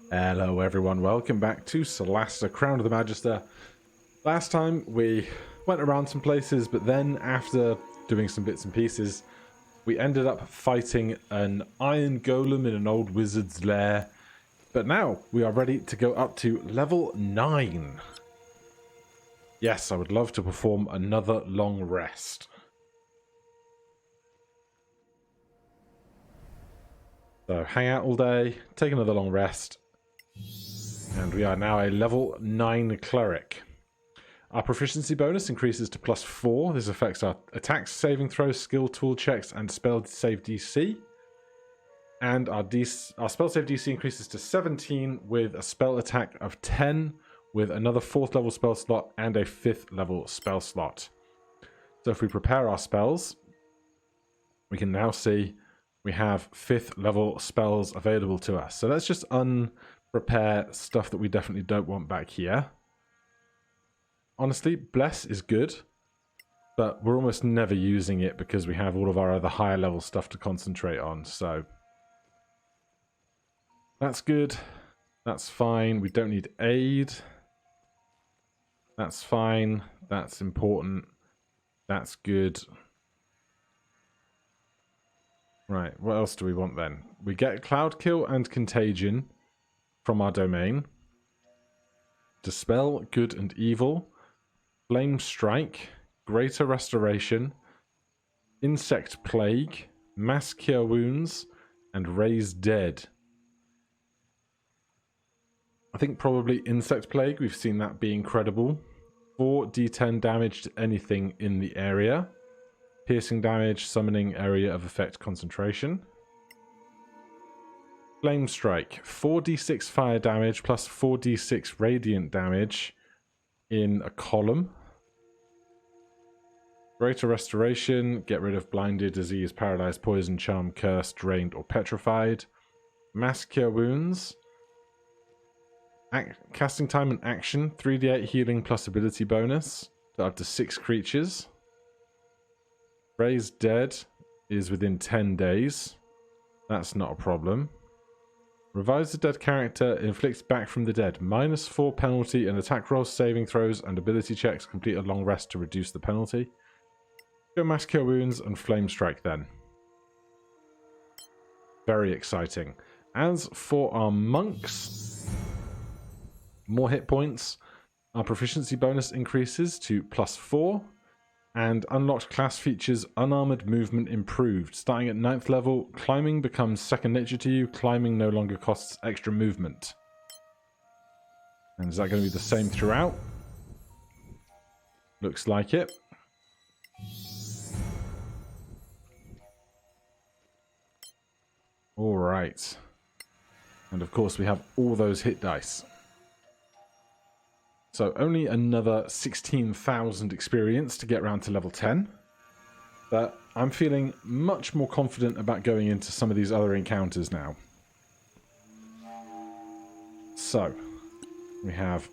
Hello everyone, welcome back to Solasta, Crown of the Magister. Last time we went around some places, but then after doing some bits and pieces, we ended up fighting an iron golem in an old wizard's lair. But now we are ready to go up to level 9. Yes, I would love to perform another long rest. So hang out all day, take another long rest. And we are now a level 9 cleric. Our proficiency bonus increases to +4. This affects our attacks, saving throws, skill tool checks, and spell save DC. And our spell save DC increases to 17 with a spell attack of 10, with another 4th level spell slot and a 5th level spell slot. So if we prepare our spells, we can now see we have 5th level spells available to us. So let's just prepare stuff that we definitely don't want back here. Honestly, Bless is good, but we're almost never using it because we have all of our other higher level stuff to concentrate on, so that's good. That's fine. We don't need aid. That's fine. That's important. That's good. Right, what else do we want then? We get Cloud Kill and Contagion from our domain. Dispel Good and Evil. Flame Strike. Greater Restoration. Insect Plague. Mass Cure Wounds. And Raise Dead. I think probably Insect Plague. We've seen that be incredible. 4d10 damage to anything in the area. Piercing damage, summoning area of effect concentration. Flame Strike, 4d6 fire damage plus 4d6 radiant damage in a column. Greater Restoration, get rid of blinded, disease, paralyzed, poison, charm, cursed, drained, or petrified. Mass Cure Wounds. Casting time and action, 3d8 healing plus ability bonus to up to 6 creatures. Raise Dead is within 10 days. That's not a problem. Revives the dead character, inflicts back from the dead. -4 penalty and attack rolls, saving throws, and ability checks. Complete a long rest to reduce the penalty. Go Mass Cure Wounds and Flame Strike then. Very exciting. As for our monks, more hit points. Our proficiency bonus increases to +4. And unlocked class features unarmored movement improved. Starting at 9th level, climbing becomes second nature to you. Climbing no longer costs extra movement. And is that going to be the same throughout? Looks like it. Alright. And of course we have all those hit dice. So only another 16,000 experience to get around to level 10. But I'm feeling much more confident about going into some of these other encounters now. So, we have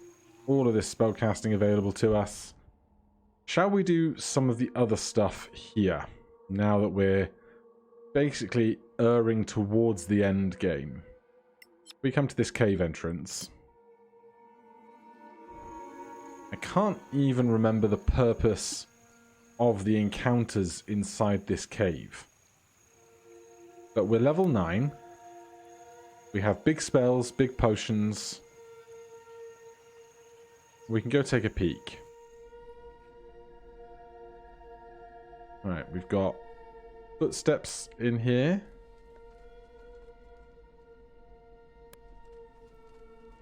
all of this spellcasting available to us. Shall we do some of the other stuff here, now that we're basically erring towards the end game? We come to this cave entrance. I can't even remember the purpose of the encounters inside this cave. But we're level 9. We have big spells, big potions. We can go take a peek. Alright, we've got footsteps in here.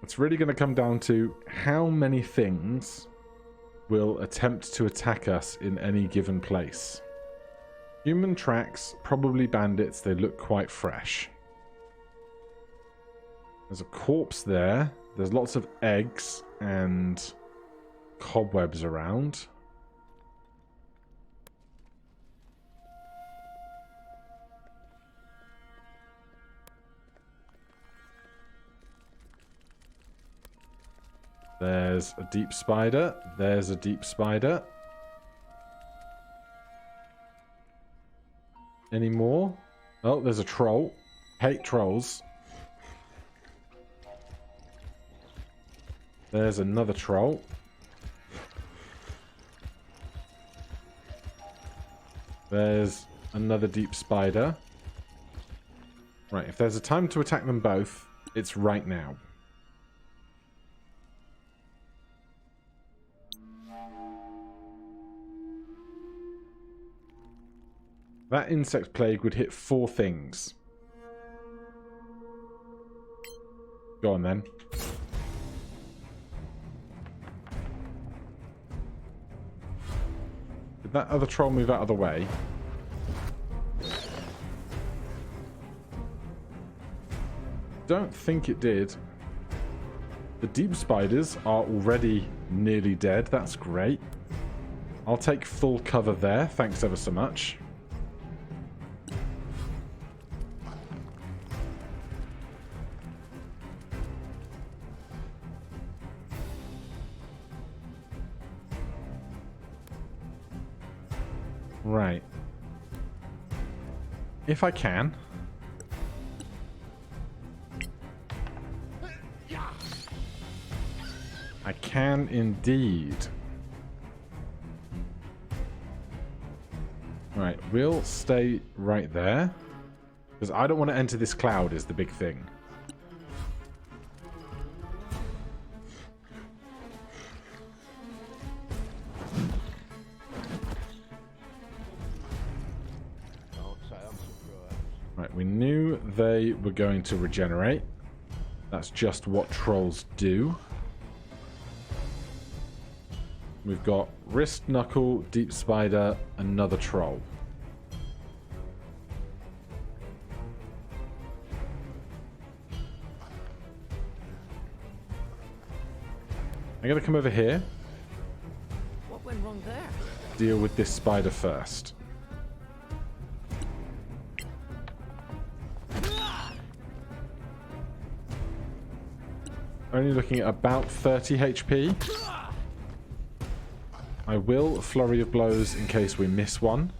It's really going to come down to how many things will attempt to attack us in any given place. Human tracks, probably bandits, they look quite fresh. There's a corpse there. There's lots of eggs and cobwebs around. There's a deep spider. There's a deep spider. Any more? Oh, there's a troll. Hate trolls. There's another troll. There's another deep spider. Right, if there's a time to attack them both, it's right now. That insect plague would hit 4 things. Go on then. Did that other troll move out of the way? Don't think it did. The deep spiders are already nearly dead. That's great. I'll take full cover there. Thanks ever so much. Right. If I can. I can indeed. Right, we'll stay right there. Because I don't want to enter this cloud is the big thing. Right, we knew they were going to regenerate. That's just what trolls do. We've got wrist, knuckle, deep spider, another troll. I'm going to come over here. What went wrong there? Deal with this spider first. Only looking at about 30 HP. I will flurry of blows in case we miss one.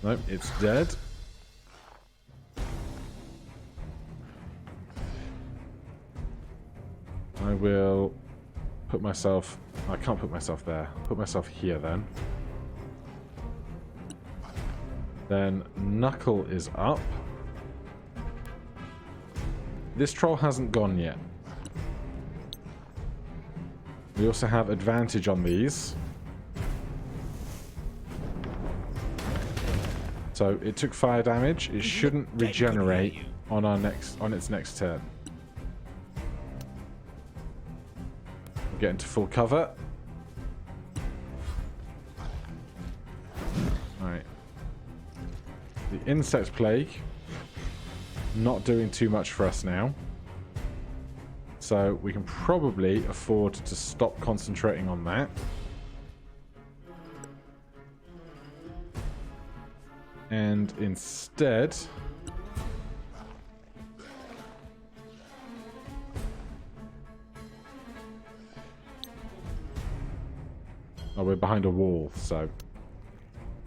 Nope, it's dead. I will put myself... I can't put myself there. Put myself here then. Then Knuckle is up. This troll hasn't gone yet. We also have advantage on these. So it took fire damage. It shouldn't regenerate on its next turn. We'll get into full cover. Alright. The insect plague not doing too much for us now. So we can probably afford to stop concentrating on that. And instead... Oh, we're behind a wall, so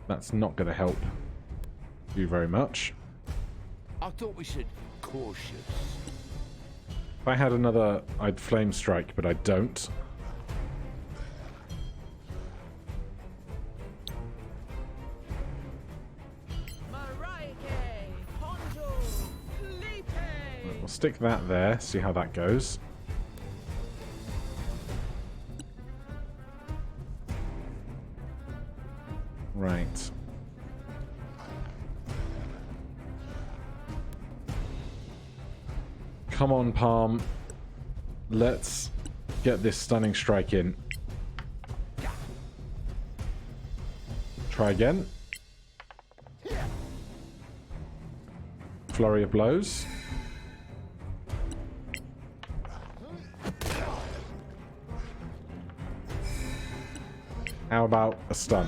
that's not going to help you very much. I thought we said cautious. If I had another, I'd flame strike, but I don't. We'll stick that there, see how that goes. Right. Come on, Palm. Let's get this stunning strike in. Try again. Flurry of blows. How about a stun?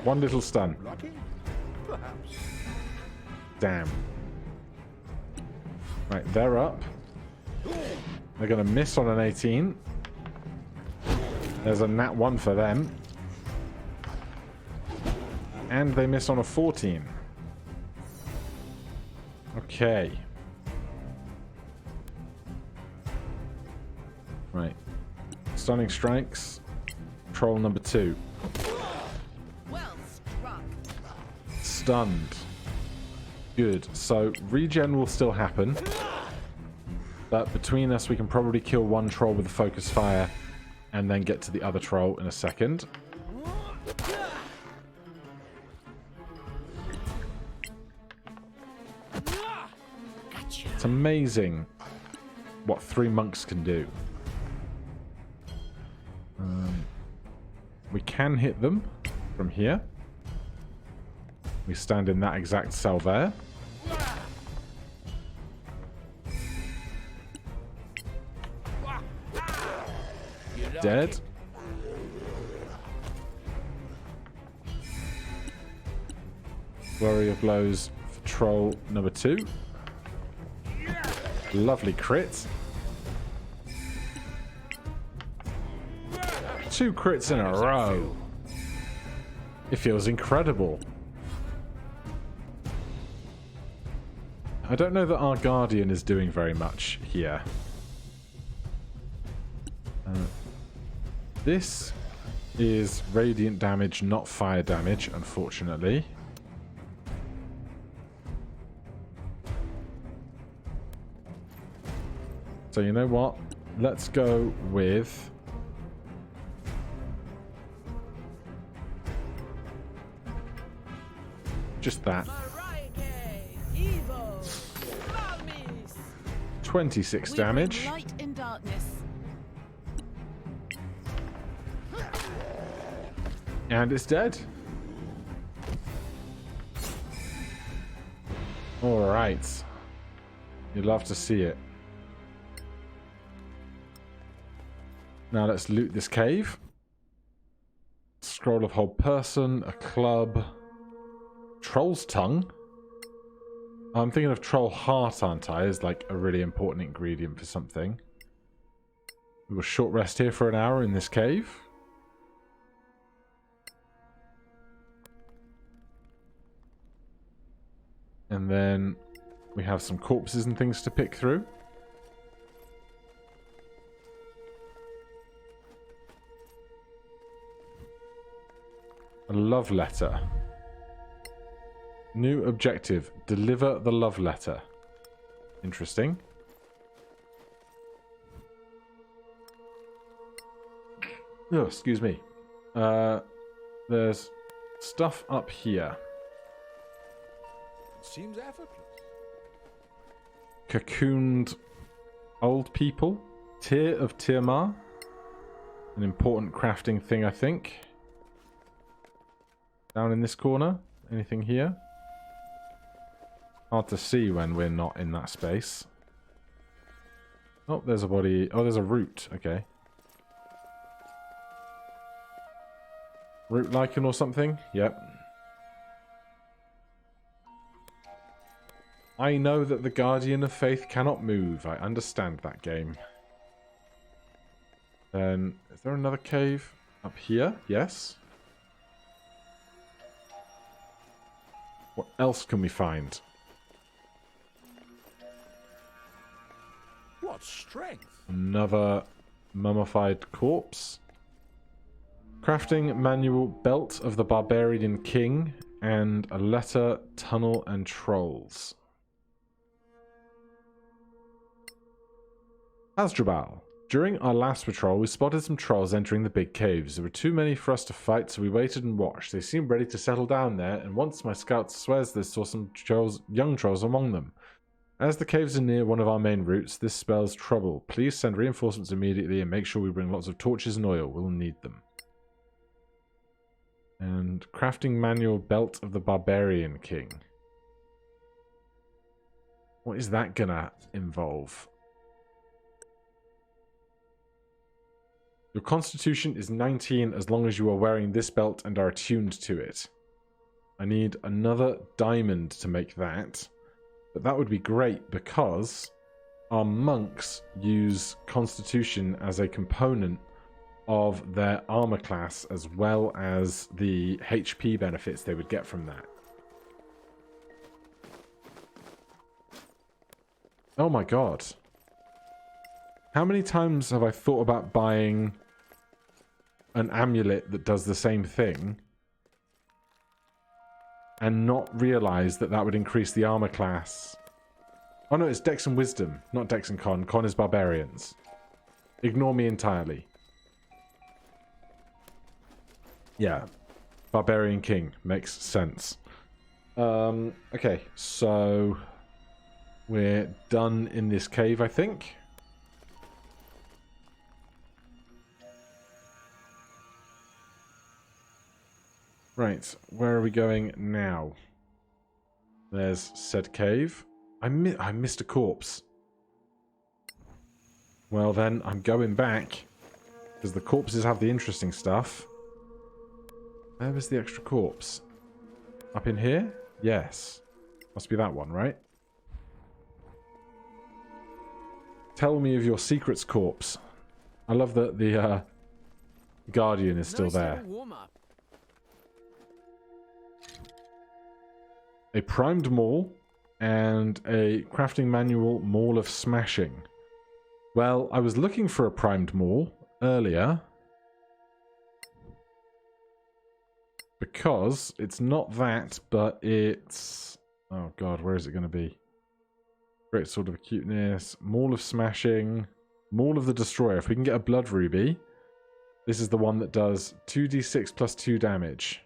One little stun. Damn. Right, they're up. They're going to miss on an 18. There's a nat 1 for them. And they miss on a 14. Okay. Right. Stunning strikes. Troll number 2. Well struck. Stunned. Good. So regen will still happen. But between us, we can probably kill one troll with a focus fire and then get to the other troll in a second. It's amazing what 3 monks can do. We can hit them from here. We stand in that exact cell there. Dead. Flurry of blows for troll number 2. Lovely crit. 2 crits in a row. It feels incredible. I don't know that our Guardian is doing very much here. This is radiant damage, not fire damage, unfortunately. So you know what? Let's go with... just that. 26 damage. Light in darkness. And it's dead. Alright. You'd love to see it. Now let's loot this cave. Scroll of Hold Person, a club, Troll's Tongue. I'm thinking of Troll Heart, aren't I? As like a really important ingredient for something. We will short rest here for an hour in this cave. And then we have some corpses and things to pick through. A love letter. New objective. Deliver the love letter. Interesting. Oh, excuse me. There's stuff up here. Seems effortless. Cocooned old people. Tear of Tirmar. An important crafting thing, I think. Down in this corner. Anything here? Hard to see when we're not in that space. Oh, there's a body. Oh, there's a root. Okay. Root lichen or something? Yep. I know that the Guardian of Faith cannot move. I understand that game. Then, is there another cave up here? Yes. What else can we find? What strength? Another mummified corpse. Crafting manual Belt of the Barbarian King and a letter, tunnel and trolls. Asdrubal. During our last patrol, we spotted some trolls entering the big caves. There were too many for us to fight, so we waited and watched. They seemed ready to settle down there, and once my scout swears they saw some trolls, young trolls among them. As the caves are near one of our main routes, this spells trouble. Please send reinforcements immediately and make sure we bring lots of torches and oil. We'll need them. And crafting manual Belt of the Barbarian King. What is that gonna involve? Your constitution is 19 as long as you are wearing this belt and are attuned to it. I need another diamond to make that. But that would be great because our monks use constitution as a component of their armor class as well as the HP benefits they would get from that. Oh my god. How many times have I thought about buying an amulet that does the same thing and not realize that that would increase the armor class? Oh no, it's Dex and Wisdom, not Dex and Con. Con is Barbarians. Ignore me entirely. Yeah. Barbarian King. Makes sense. Okay, so we're done in this cave, I think. Right, where are we going now? There's said cave. I missed a corpse. Well then, I'm going back, because the corpses have the interesting stuff. Where was the extra corpse? Up in here? Yes. Must be that one, right? Tell me of your secrets, corpse. I love that the Guardian is still there. A primed maul and a crafting manual, Maul of Smashing. Well, I was looking for a primed maul earlier because it's not that, but it's... Oh god, where is it going to be? Great Sword of Acuteness, Maul of Smashing, Maul of the Destroyer. If we can get a Blood Ruby, this is the one that does 2d6 plus 2 damage.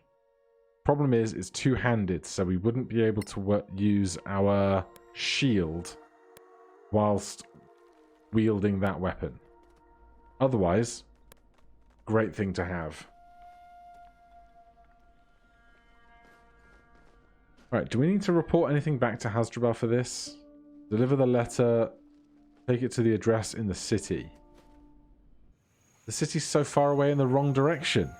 Problem is, it's two-handed, so we wouldn't be able to use our shield whilst wielding that weapon. Otherwise, great thing to have. Right, do we need to report anything back to Hasdrubal for this? Deliver the letter, take it to the address in the city. The city's so far away in the wrong direction.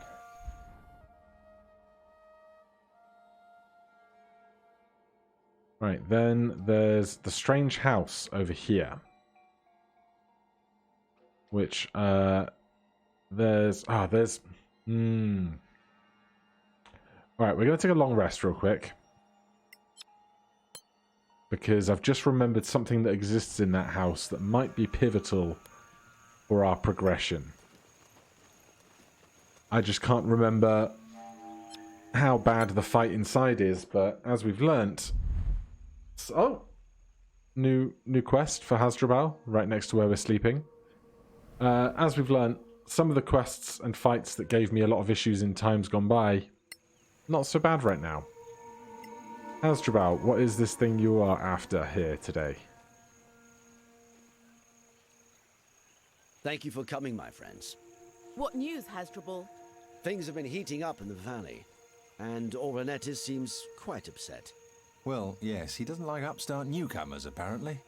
Right, then there's the strange house over here. Which, there's... Alright, we're going to take a long rest real quick. Because I've just remembered something that exists in that house that might be pivotal for our progression. I just can't remember how bad the fight inside is, but as we've learnt... Oh! New quest for Hasdrubal, right next to where we're sleeping. As we've learnt, some of the quests and fights that gave me a lot of issues in times gone by, not so bad right now. Hasdrubal, what is this thing you are after here today? Thank you for coming, my friends. What news, Hasdrubal? Things have been heating up in the valley, and Auronetis seems quite upset. Well, yes, he doesn't like upstart newcomers, apparently.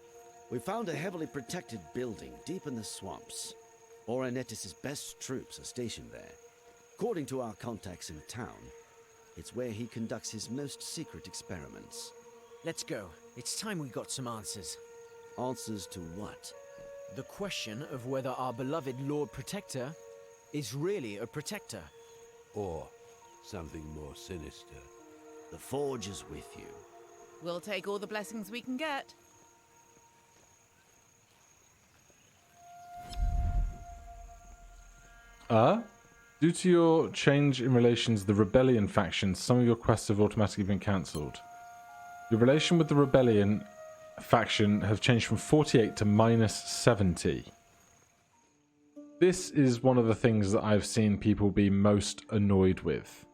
We found a heavily protected building deep in the swamps. Auronetis' best troops are stationed there. According to our contacts in town, it's where he conducts his most secret experiments. Let's go. It's time we got some answers. Answers to what? The question of whether our beloved Lord Protector is really a protector. Or something more sinister. The Forge is with you. We'll take all the blessings we can get. Due to your change in relations to the Rebellion faction, some of your quests have automatically been cancelled. Your relation with the Rebellion faction have changed from 48 to -70. This is one of the things that I've seen people be most annoyed with.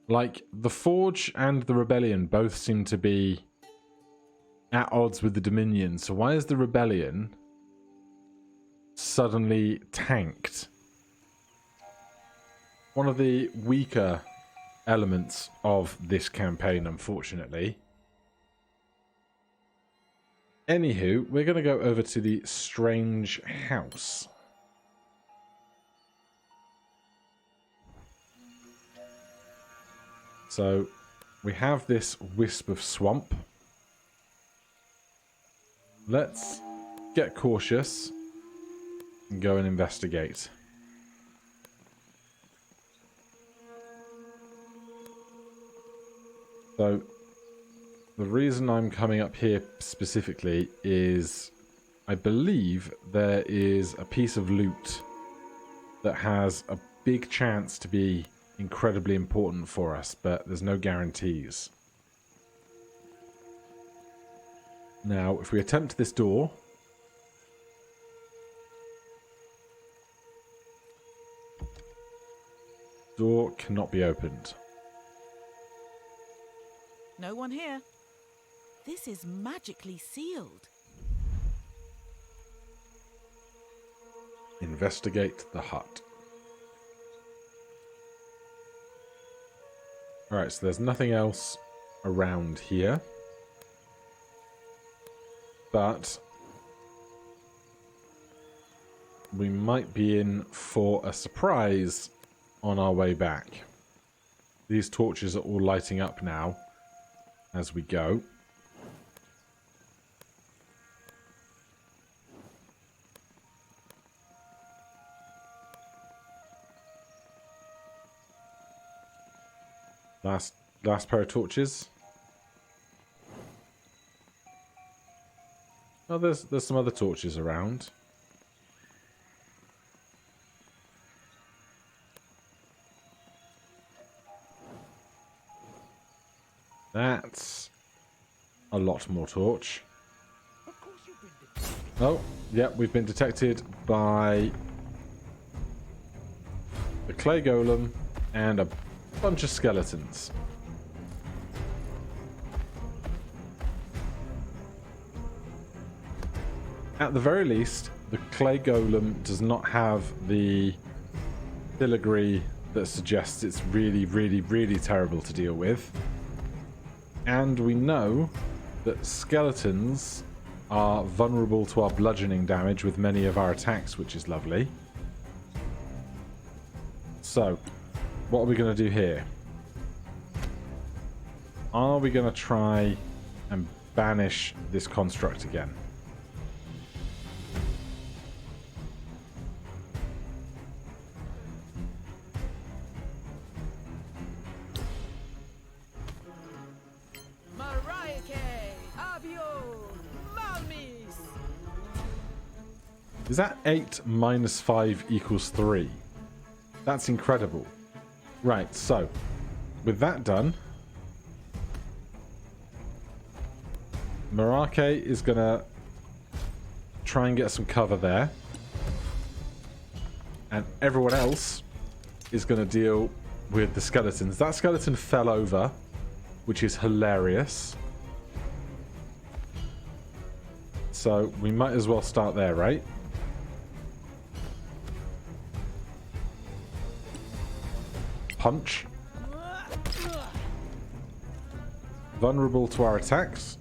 Like, the Forge and the Rebellion both seem to be at odds with the Dominion, so why is the Rebellion suddenly tanked? One of the weaker elements of this campaign, unfortunately. Anywho, we're going to go over to the strange house. So, we have this wisp of swamp. Let's get cautious and go and investigate. So, the reason I'm coming up here specifically is I believe there is a piece of loot that has a big chance to be incredibly important for us, but there's no guarantees. Now, if we attempt this door, door cannot be opened. No one here. This is magically sealed. Investigate the hut. Alright, so there's nothing else around here. But we might be in for a surprise on our way back. These torches are all lighting up now as we go. Last pair of torches. Oh, there's some other torches around. That's a lot more torch. Oh, yep, we've been detected by the clay golem and a bunch of skeletons. At the very least, the clay golem does not have the filigree that suggests it's really, really, really terrible to deal with. And we know that skeletons are vulnerable to our bludgeoning damage with many of our attacks, which is lovely. So, what are we going to do here? Are we going to try and banish this construct again? Is that 8 minus 5 equals 3? That's incredible. Right, so, with that done, Marake is going to try and get some cover there. And everyone else is going to deal with the skeletons. That skeleton fell over, which is hilarious. So, we might as well start there, right? Punch. Vulnerable to our attacks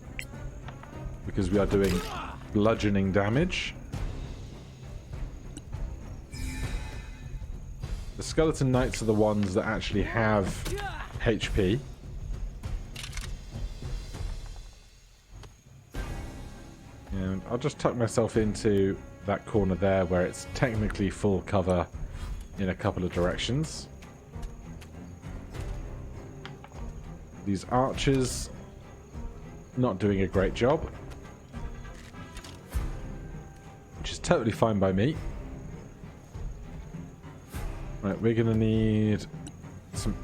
because we are doing bludgeoning damage. The skeleton knights are the ones that actually have HP. And I'll just tuck myself into that corner there where it's technically full cover in a couple of directions. These archers not doing a great job, which is totally fine by me. Right, we're going to need some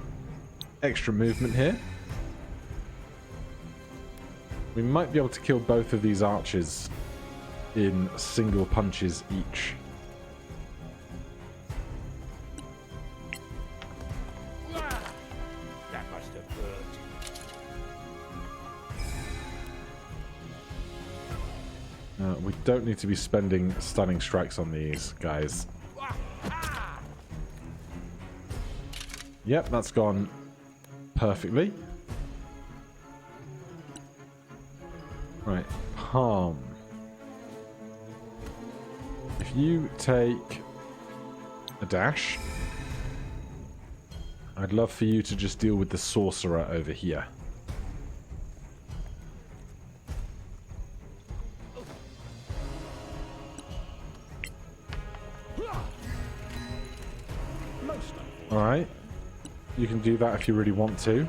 extra movement here. We might be able to kill both of these archers in single punches each. We don't need to be spending stunning strikes on these guys. Yep, that's gone perfectly. Right, Palm. If you take a dash, I'd love for you to just deal with the sorcerer over here. Alright, you can do that if you really want to.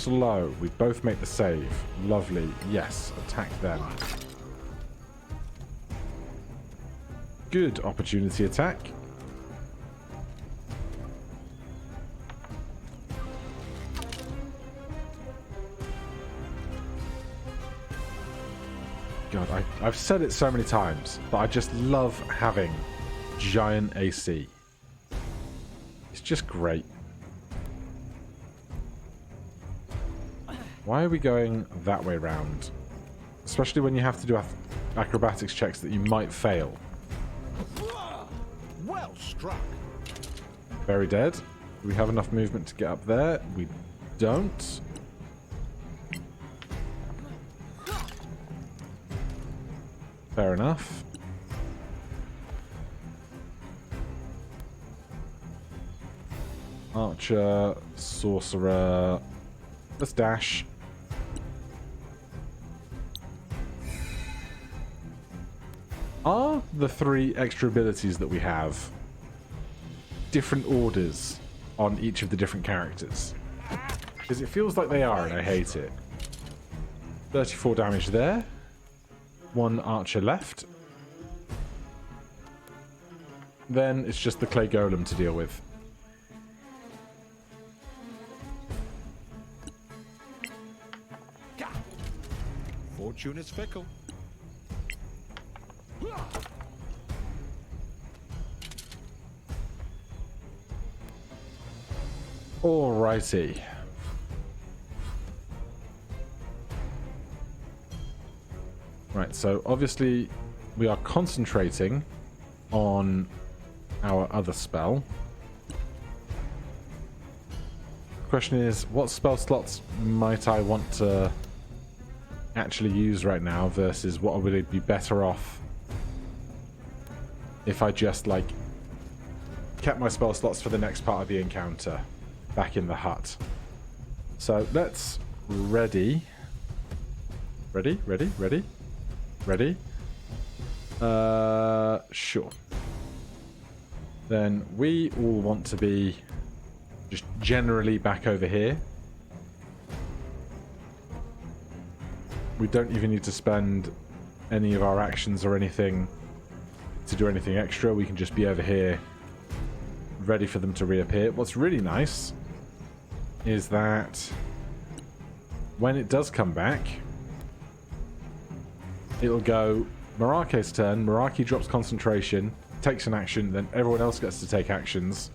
slow. We both make the save. Lovely. Yes, attack them. Good opportunity attack. God, I've said it so many times, but I just love having giant AC. It's just great. Why are we going that way round? Especially when you have to do acrobatics checks that you might fail. Well struck. Very dead. Do we have enough movement to get up there? We don't. Fair enough. Archer, sorcerer. Let's dash. Are the 3 extra abilities that we have different orders on each of the different characters? Because it feels like they are, and I hate it. 34 damage there. 1 archer left. Then it's just the clay golem to deal with. Fortune is fickle. Alrighty. Right, so obviously we are concentrating on our other spell. The question is, what spell slots might I want to actually use right now versus what would it be better off if I just, like, kept my spell slots for the next part of the encounter back in the hut. So let's ready. Ready? Sure. Then we all want to be just generally back over here. We don't even need to spend any of our actions or anything to do anything extra. We can just be over here ready for them to reappear. What's really nice is that when it does come back, it'll go Merake's turn. Merake drops concentration, takes an action, then everyone else gets to take actions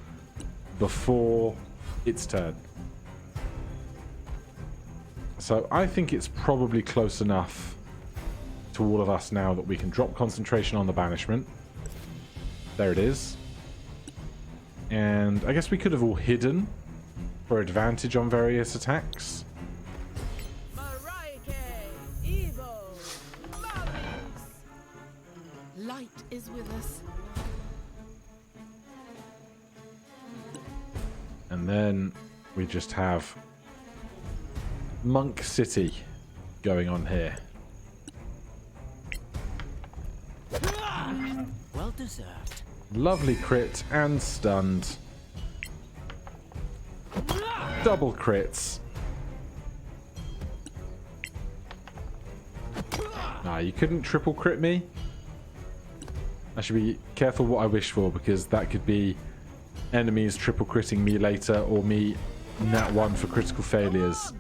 before its turn. So I think it's probably close enough to all of us now that we can drop concentration on the banishment. There it is. And I guess we could have all hidden for advantage on various attacks. Light is with us. And then we just have Monk City going on here. Well deserved. Lovely crit and stunned. Double crits. Nah, you couldn't triple crit me. I should be careful what I wish for, because that could be enemies triple critting me later, or me nat 1 for critical failures.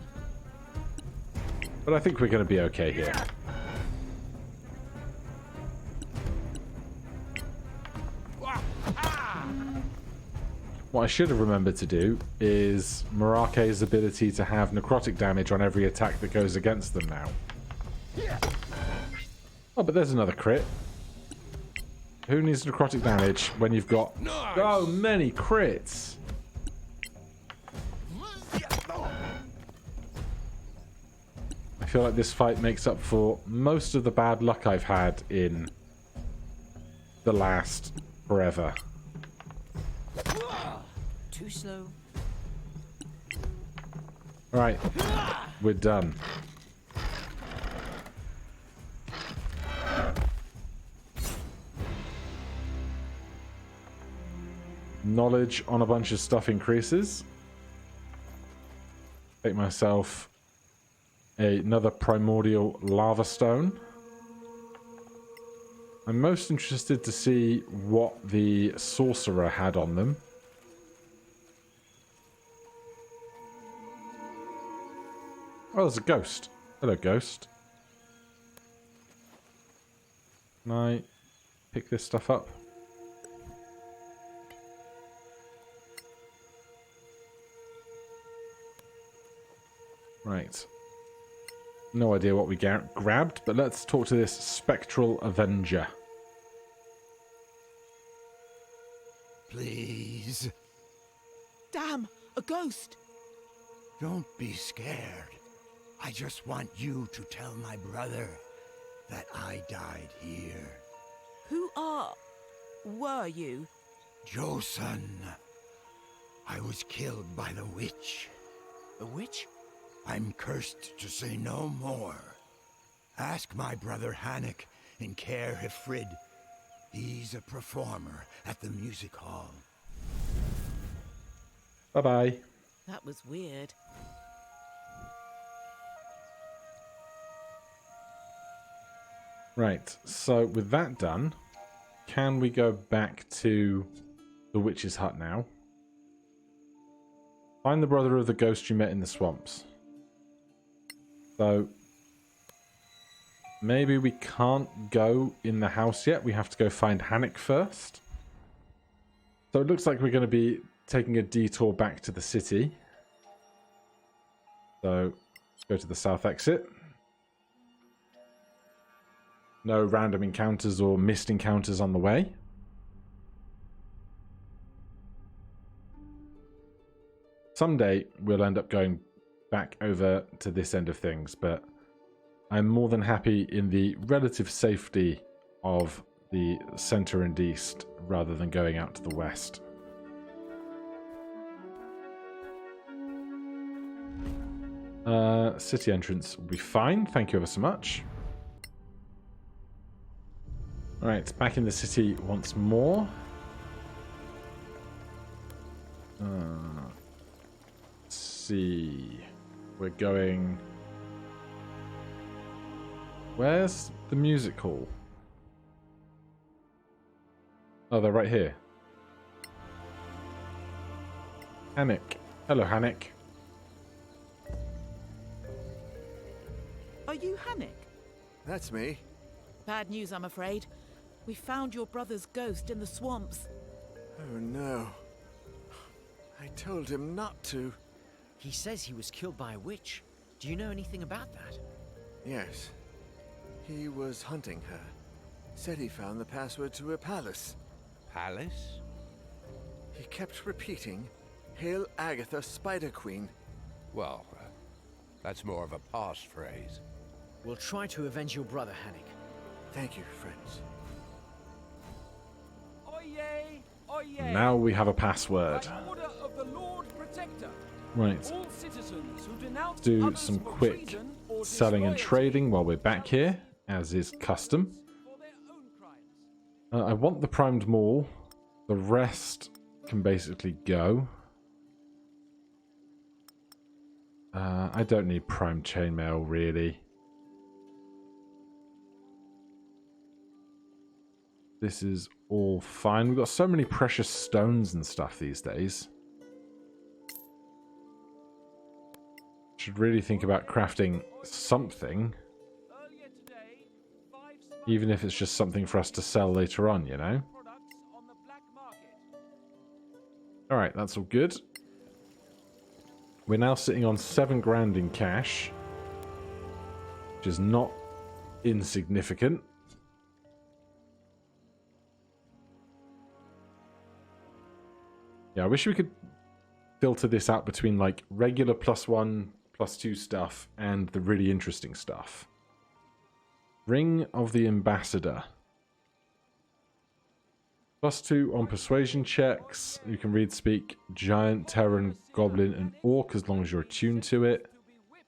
But I think we're going to be okay here. What I should have remembered to do is Merake's ability to have necrotic damage on every attack that goes against them now. Oh, but there's another crit. Who needs necrotic damage when you've got so many crits? I feel like this fight makes up for most of the bad luck I've had in the last forever. Too slow. Right, we're done. Knowledge on a bunch of stuff increases. Take myself another primordial lava stone. I'm most interested to see what the sorcerer had on them. Oh, there's a ghost. Hello, ghost. Can I pick this stuff up? Right. No idea what we grabbed, but let's talk to this Spectral Avenger. Please, Damn, a ghost! don't be scared. I just want you to tell my brother that I died here. Were you? Joson. I was killed by the witch. A witch? I'm cursed to say no more. Ask my brother Hannock in Caer Hifrid. He's a performer at the music hall. Bye-bye. That was weird. Right, so with that done, can we go back to the witch's hut now? Find the brother of the ghost you met in the swamps. So, maybe we can't go in the house yet. We have to go find Hannock first. So it looks like we're going to be taking a detour back to the city. So, let's go to the south exit. No random encounters or missed encounters on the way. Someday we'll end up going back over to this end of things, but I'm more than happy in the relative safety of the center and east rather than going out to the west. City entrance will be fine. Thank you ever so much. Alright, back in the city once more. Let's see. We're going... Where's the music hall? Oh, they're right here. Hannock. Hello, Hannock. Are you Hannock? That's me. Bad news, I'm afraid. We found your brother's ghost in the swamps. Oh no. I told him not to. He says he was killed by a witch. Do you know anything about that? Yes. He was hunting her. Said he found the password to her palace. Palace? He kept repeating, "Hail Agatha, Spider Queen." Well, that's more of a passphrase. We'll try to avenge your brother, Hannock. Thank you, friends. Oyez! Oyez! Now we have a password. By order of the Lord Protector, Right. all citizens who denounce Do others some for quick treason or selling and disloyalty trading while we're back here, as is custom. for their own crimes. I want the primed maul. The rest can basically go. I don't need primed chainmail, really. This is all fine. We've got so many precious stones and stuff these days. Should really think about crafting something. Earlier today, 5 Even if it's just something for us to sell later on, you know? products on the black market. Alright, that's all good. We're now sitting on 7 grand in cash, which is not insignificant. Yeah, I wish we could filter this out between like regular +1, +2 stuff and the really interesting stuff. Ring of the Ambassador. +2 on persuasion checks. You can read, speak giant, terran, goblin, and orc as long as you're attuned to it. To be whipped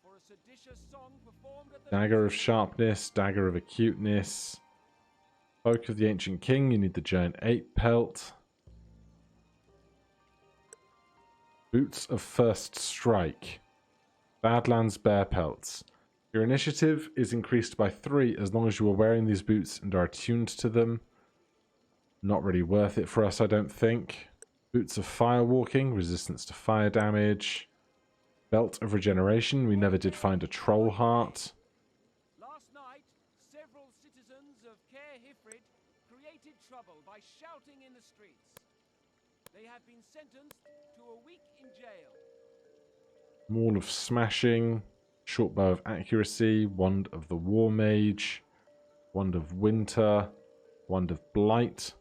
for a seditious song performed at the Dagger of sharpness, dagger of acuteness. Cloak of the ancient king. You need the giant ape pelt. Boots of first strike. Badlands Bear Pelts. Your initiative is increased by 3 as long as you are wearing these boots and are attuned to them. Not really worth it for us, I don't think. Boots of Firewalking, resistance to fire damage. Belt of Regeneration, we never did find a Troll Heart. Last night, several citizens of Caer Hifrid created trouble by shouting in the streets. They have been sentenced to a week in jail. Maul of Smashing, Short Bow of Accuracy, Wand of the War Mage, Wand of Winter, Wand of Blight.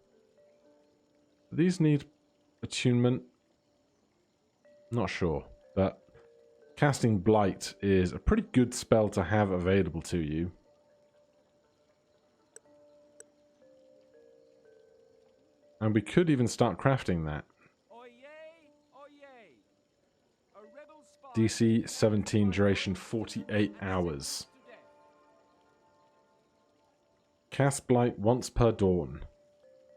These need attunement. Not sure, but casting Blight is a pretty good spell to have available to you. And we could even start crafting that. Oyez, oyez. A rebel spy DC 17, duration 48 hours. to death. Cast Blight once per dawn.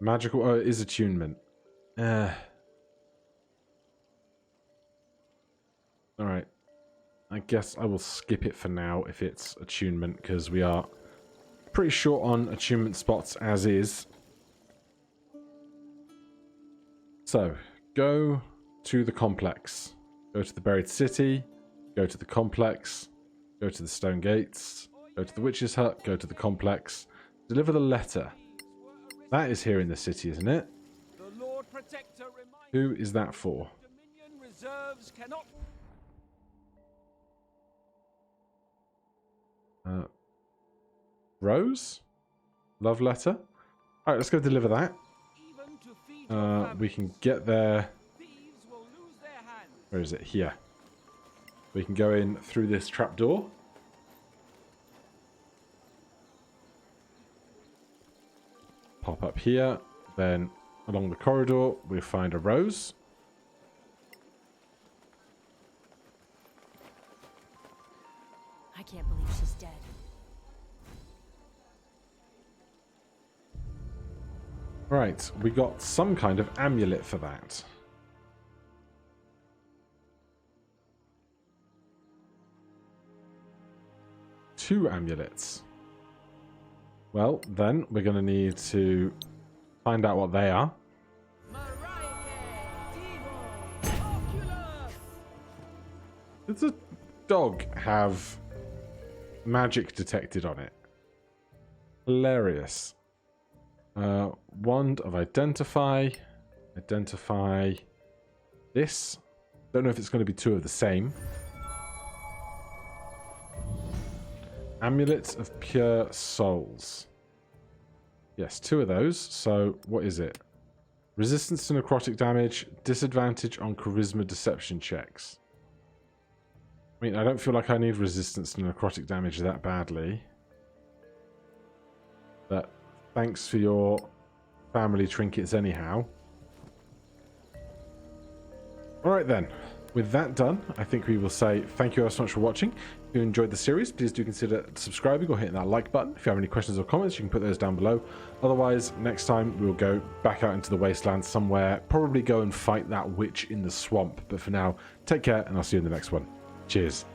Magical, oh, it is attunement. Alright. I guess I will skip it for now if it's attunement, because we are pretty short on attunement spots as is. So, go to the complex. Go to the buried city. Go to the complex. Go to the stone gates. Go to the witch's hut. Go to the complex. Deliver the letter. That is here in the city, isn't it? The Lord Protector reminds Who is that for? Dominion reserves cannot. Rose? Love letter? Alright, let's go deliver that. Even to feed your family, We can get there. thieves will lose their hands. Where is it? Here. We can go in through this trapdoor. Pop up here. Then along the corridor, we'll find a rose. I can't believe she's dead. Right, we got some kind of amulet for that. Two amulets. Well, then we're going to need to find out what they are. Does a dog have magic detected on it? Hilarious. Wand of Identify. Identify this. Don't know if it's going to be two of the same. Amulets of Pure Souls. Yes, two of those. So, what is it? Resistance to necrotic damage, disadvantage on charisma deception checks. I mean, I don't feel like I need resistance to necrotic damage that badly. But thanks for your family trinkets anyhow. Alright then. With that done, I think we will say thank you so much for watching. If you enjoyed the series, please do consider subscribing or hitting that like button. If you have any questions or comments, you can put those down below. Otherwise, next time we'll go back out into the wasteland somewhere. Probably go and fight that witch in the swamp. But for now, take care and I'll see you in the next one. Cheers.